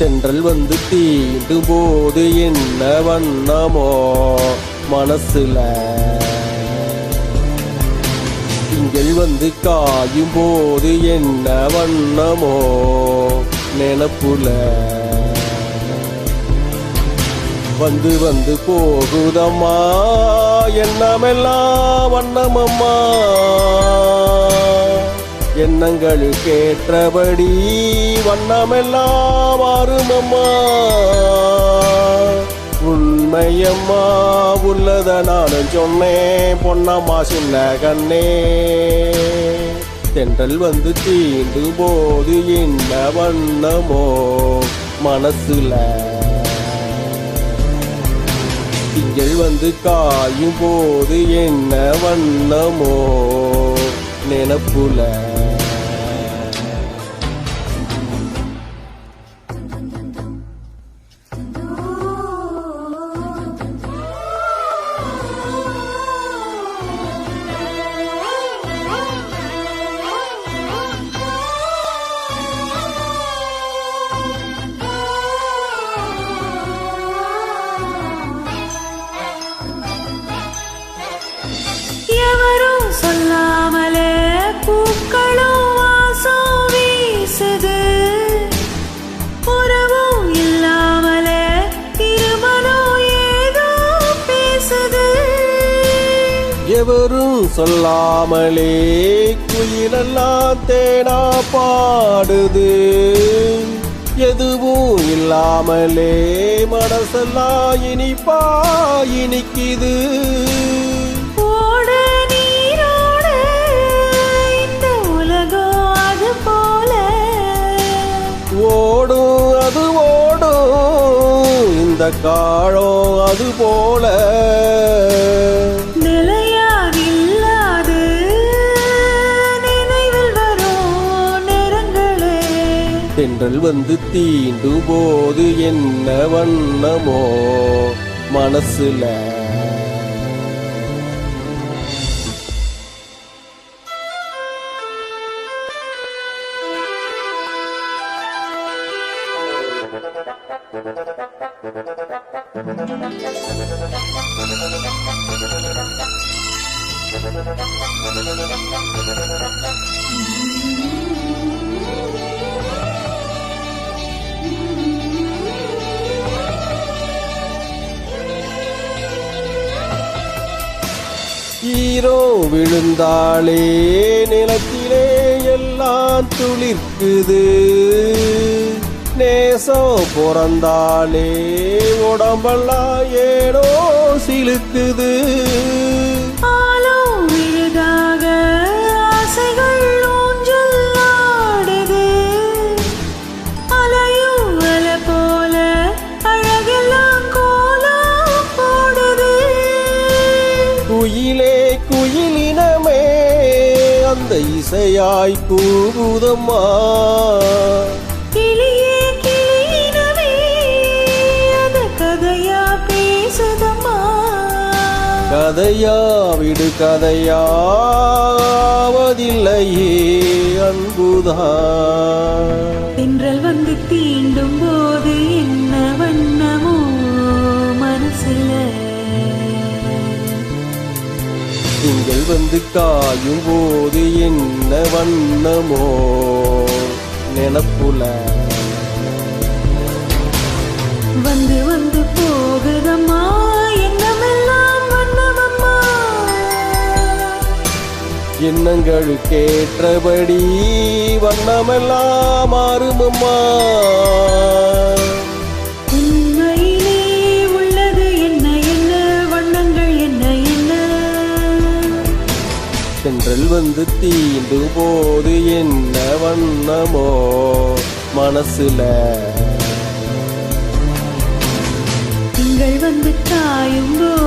தென்றல் வந்து தீண்டும் போது என்ன வண்ணமோ மனசுல, திங்கள் வந்து காயும் போது என்ன வண்ணமோ நினப்புல, வந்து வந்து போகுதம்மா எண்ணமெல்லாம் வண்ணமம்மா, எண்ணங்களுக்கேற்றபடி வண்ணமெல்லாம் மாறுமம்மா. உண்மையம்மா உள்ளத நானும் சொன்னேன் பொன்னம்மா சின்ன கண்ணே, தென்றல் வந்து தீண்டும் போது என்ன வண்ணமோ மனசுல, திங்கள் வந்து காயும் போது என்ன வண்ணமோ நினப்புல. சொல்லாமலே பூக்களும் வாசம் வீசுது, உறவும் இல்லாமலே திருமணம் ஏதோ பேசுது. எவரும் சொல்லாமலே குயிலெல்லாம் தேனா பாடுது, எதுவும் இல்லாமலே மனசெல்லாம் இனிப்பா இனிக்குது. ஓடும் அது ஓடும் இந்த காலம் அது போல, நிலையாகில்லாது நினைவில் வரும் நேரங்களே. தென்றல் வந்து தீண்டும் போது என்ன வண்ணமோ மனசுல, ஈரோ விழுந்தாலே நிலத்திலே எல்லாம் துளிர்க்குது, நேசம் பிறந்தாலே உடம்பெல்லாம் ஏனோ சிலுக்குது. ஆளும் விழுதாக ஆசைகள் ஊஞ்சல் ஆடுது, அலையும் அலை போல அழகெல்லாம் கோலம் போடுது. குயிலே குயிலினமே அந்த இசையாய் கூவுதம்மா, கிளியே கிளியினமே அது கதையா பேசுதம்மா. கதையா விடு கதையாவதில்லையே அன்புதான். தென்றல் வந்து தீண்டும் போது என்ன வண்ணமோ மனசுல, திங்கள் வந்து காயும் போது என்ன வண்ணமோ நினப்புல, வந்து வந்து போகுதம்மா எண்ணமெல்லாம் வண்ணமம்மா, எண்ணங்களுக்கேற்றபடி வண்ணமெல்லாம் மாறுமம்மா. உண்மையிலே உள்ளது என்ன என்ன வண்ணங்கள் என்ன என்ன, தென்றல் வந்து தீண்டும் போது என்ன வண்ணமோ மனசுல. வந்து காயும் போது